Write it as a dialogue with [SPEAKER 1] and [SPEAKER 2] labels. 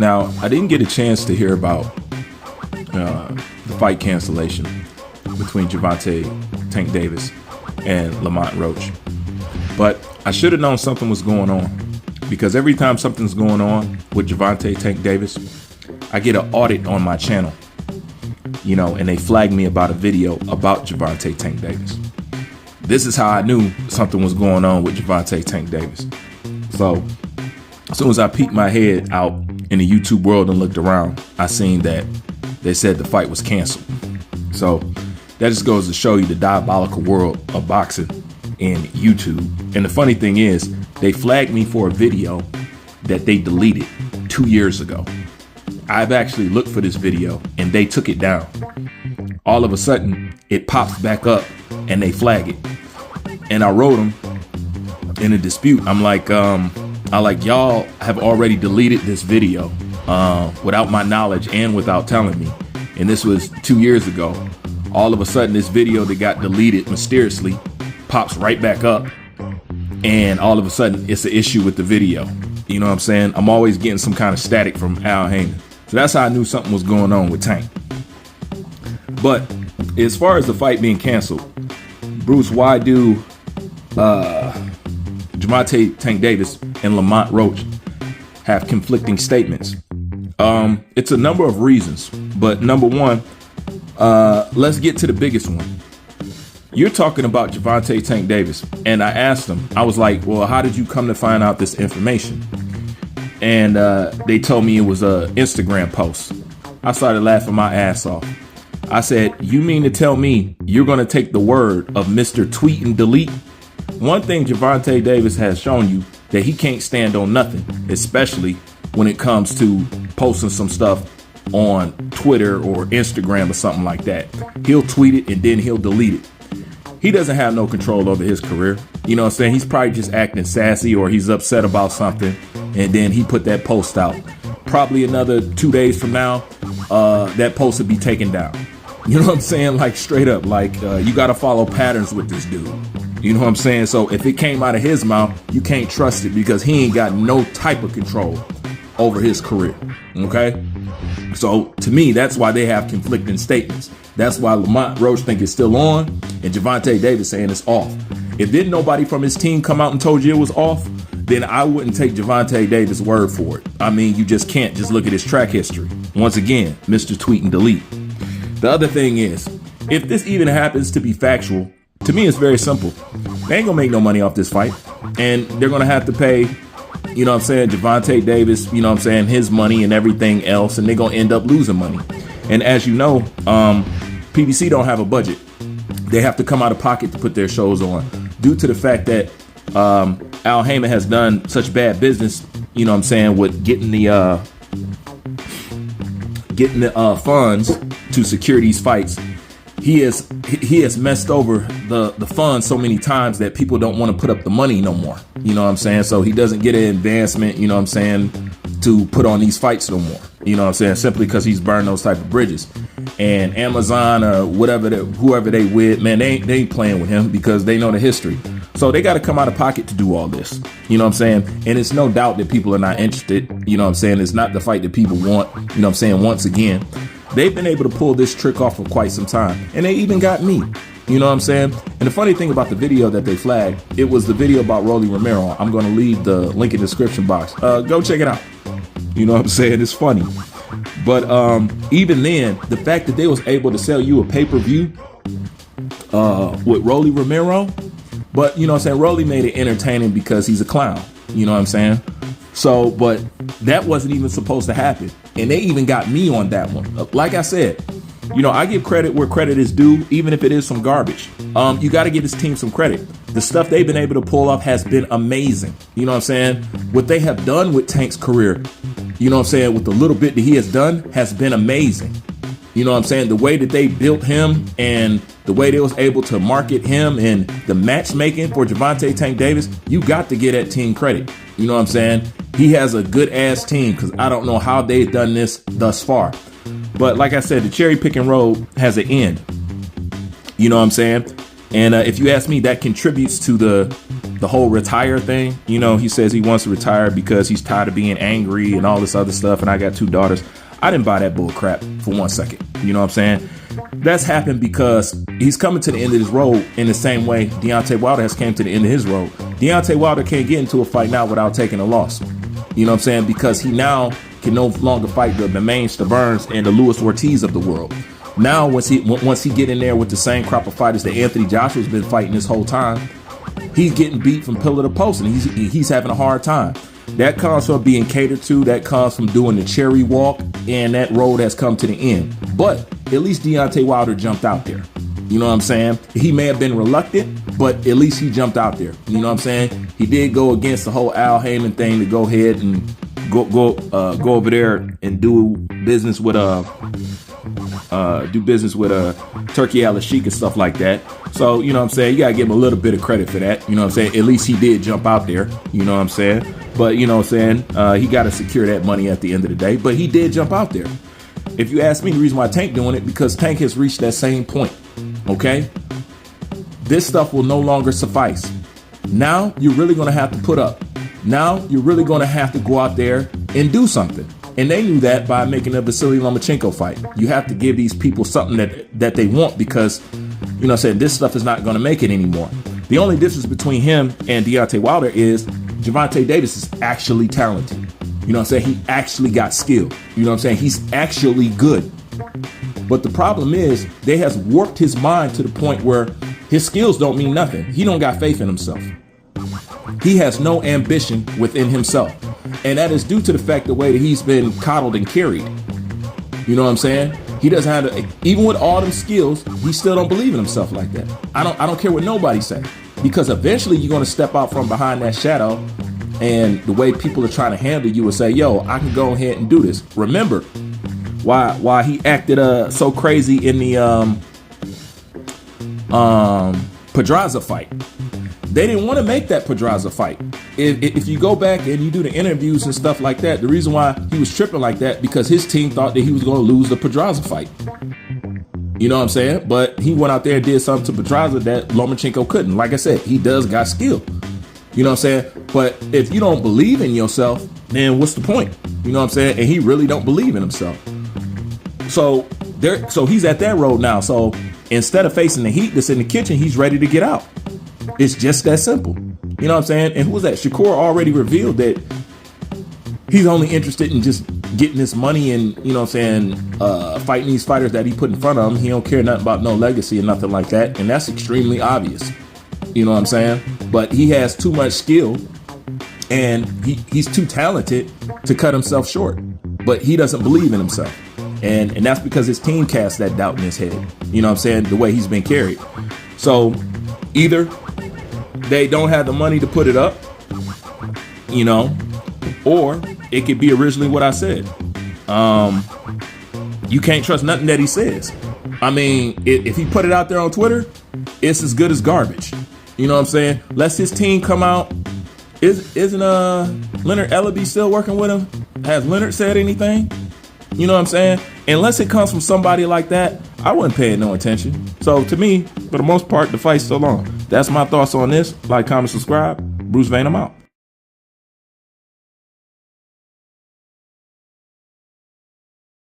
[SPEAKER 1] Now, I didn't get a chance to hear about the fight cancellation between Gervonta Tank Davis and Lamont Roach. But I should have known something was going on, because every time something's going on with Gervonta Tank Davis, I get an audit on my channel, and they flag me about a video about Gervonta Tank Davis. This is how I knew something was going on with Gervonta Tank Davis. So as soon as I peeked my head out in the YouTube world and looked around, I seen that they said the fight was canceled. So that just goes to show you the diabolical world of boxing and YouTube. And the funny thing is, they flagged me for a video that they deleted 2 years ago. I've actually looked for this video and they took it down. All of a sudden, it pops back up and they flag it. And I wrote them in a dispute. I'm like, y'all have already deleted this video without my knowledge and without telling me. And this was 2 years ago. All of a sudden, this video that got deleted mysteriously pops right back up. And all of a sudden, it's an issue with the video. You know what I'm saying? I'm always getting some kind of static from Al Heyman. So that's how I knew something was going on with Tank. But as far as the fight being canceled, Bruce, why do Gervonta Tank Davis and Lamont Roach have conflicting statements? It's a number of reasons, but number one, let's get to the biggest one. You're talking about Gervonta Tank Davis, and I asked him, I was like, well, how did you come to find out this information? And they told me it was an Instagram post. I started laughing my ass off. I said, you mean to tell me you're going to take the word of Mr. Tweet and Delete? One thing Gervonta Davis has shown you, that he can't stand on nothing, especially when it comes to posting some stuff on Twitter or Instagram or something like that. He'll tweet it and then he'll delete it. He doesn't have no control over his career. You know what I'm saying? He's probably just acting sassy, or he's upset about something, and then he put that post out. Probably another 2 days from now, that post would be taken down. You know what I'm saying? Like, straight up, like, you got to follow patterns with this dude. You know what I'm saying? So if it came out of his mouth, you can't trust it, because he ain't got no type of control over his career. Okay? So to me, that's why they have conflicting statements. That's why Lamont Roach think it's still on, and Gervonta Davis saying it's off. If didn't nobody from his team come out and told you it was off, then I wouldn't take Gervonta Davis' word for it. I mean, you just can't. Just look at his track history. Once again, Mr. Tweet and Delete. The other thing is, if this even happens to be factual, to me it's very simple. They ain't gonna make no money off this fight, and they're gonna have to pay, you know what I'm saying, Gervonta Davis, you know what I'm saying, his money and everything else, and they're gonna end up losing money. And as you know, PBC don't have a budget. They have to come out of pocket to put their shows on, due to the fact that Al Heyman has done such bad business, you know what I'm saying, with getting the funds to secure these fights. He has messed over the funds so many times that people don't want to put up the money no more. You know what I'm saying? So he doesn't get an advancement, you know what I'm saying, to put on these fights no more. You know what I'm saying? Simply because he's burned those type of bridges. And Amazon or whatever, whoever they with, man, they ain't playing with him, because they know the history. So they got to come out of pocket to do all this. You know what I'm saying? And it's no doubt that people are not interested. You know what I'm saying? It's not the fight that people want. You know what I'm saying? Once again, they've been able to pull this trick off for quite some time. And they even got me. You know what I'm saying? And the funny thing about the video that they flagged, it was the video about Rolly Romero. I'm going to leave the link in the description box. Go check it out. You know what I'm saying? It's funny. But even then, the fact that they was able to sell you a pay-per-view with Rolly Romero, but you know what I'm saying, Rolly made it entertaining because he's a clown. You know what I'm saying? So, but that wasn't even supposed to happen. And they even got me on that one. Like I said, you know, I give credit where credit is due, even if it is some garbage. You got to give this team some credit. The stuff they've been able to pull off has been amazing. You know what I'm saying? What they have done with Tank's career, you know what I'm saying, with the little bit that he has done, has been amazing. You know what I'm saying? The way that they built him and the way they was able to market him and the matchmaking for Gervonta Tank Davis, you got to get that team credit. You know what I'm saying? He has a good ass team, because I don't know how they've done this thus far. But like I said, the cherry picking road has an end. You know what I'm saying? And if you ask me, that contributes to the the whole retire thing. He says he wants to retire because he's tired of being angry and all this other stuff. And I got 2 daughters. I didn't buy that bull crap for 1 second. You know what I'm saying? That's happened because he's coming to the end of his road in the same way Deontay Wilder has came to the end of his road. Deontay Wilder can't get into a fight now without taking a loss. You know what I'm saying? Because he now can no longer fight the Maine Burns and the Luis Ortiz of the world. Now, once he get in there with the same crop of fighters that Anthony Joshua's been fighting this whole time, he's getting beat from pillar to post, and he's having a hard time. That comes from being catered to. That comes from doing the cherry walk, and that road has come to the end. But at least Deontay Wilder jumped out there. You know what I'm saying? He may have been reluctant, but at least he jumped out there. You know what I'm saying? He did go against the whole Al Heyman thing to go ahead and go over there and do business with Turkey Al Sheik and stuff like that. So, you know what I'm saying? You got to give him a little bit of credit for that. You know what I'm saying? At least he did jump out there. You know what I'm saying? But, you know what I'm saying? He got to secure that money at the end of the day. But he did jump out there. If you ask me, the reason why Tank doing it, because Tank has reached that same point. Okay? This stuff will no longer suffice. Now you're really going to have to put up. Now you're really going to have to go out there and do something. And they knew that by making the Vasily Lomachenko fight. You have to give these people something that they want because, you know what I'm saying, this stuff is not going to make it anymore. The only difference between him and Deontay Wilder is Gervonta Davis is actually talented. You know what I'm saying? He actually got skill. You know what I'm saying? He's actually good. But the problem is they has warped his mind to the point where his skills don't mean nothing. He don't got faith in himself. He has no ambition within himself. And that is due to the fact the way that he's been coddled and carried. You know what I'm saying? He doesn't have even with all them skills, he still don't believe in himself like that. I don't care what nobody say. Because eventually you're going to step out from behind that shadow, and the way people are trying to handle you and say, yo, I can go ahead and do this. Remember why he acted so crazy in the Pedraza fight. They didn't want to make that Pedraza fight. If you go back and you do the interviews and stuff like that, the reason why he was tripping like that, because his team thought that he was going to lose the Pedraza fight. You know what I'm saying? But he went out there and did something to Pedraza that Lomachenko couldn't. Like I said, he does got skill. You know what I'm saying? But if you don't believe in yourself, then what's the point? You know what I'm saying? And he really don't believe in himself. So he's at that road now. So instead of facing the heat that's in the kitchen, he's ready to get out. It's just that simple. You know what I'm saying? And who was that? Shakur already revealed that he's only interested in just getting this money and, you know what I'm saying, fighting these fighters that he put in front of him. He don't care nothing about no legacy or nothing like that. And that's extremely obvious. You know what I'm saying? But he has too much skill and he's too talented to cut himself short. But he doesn't believe in himself. And that's because his team cast that doubt in his head. You know what I'm saying? The way he's been carried. So either they don't have the money to put it up, you know, or it could be originally what I said. You can't trust nothing that he says. I mean, if he put it out there on Twitter, it's as good as garbage. You know what I'm saying? Lets his team come out. Isn't Leonard Ellaby still working with him? Has Leonard said anything? You know what I'm saying? Unless it comes from somebody like that, I wouldn't pay it no attention. So to me, for the most part, the fight's still on. That's my thoughts on this. Like, comment, subscribe. Bruce Vane, I'm out.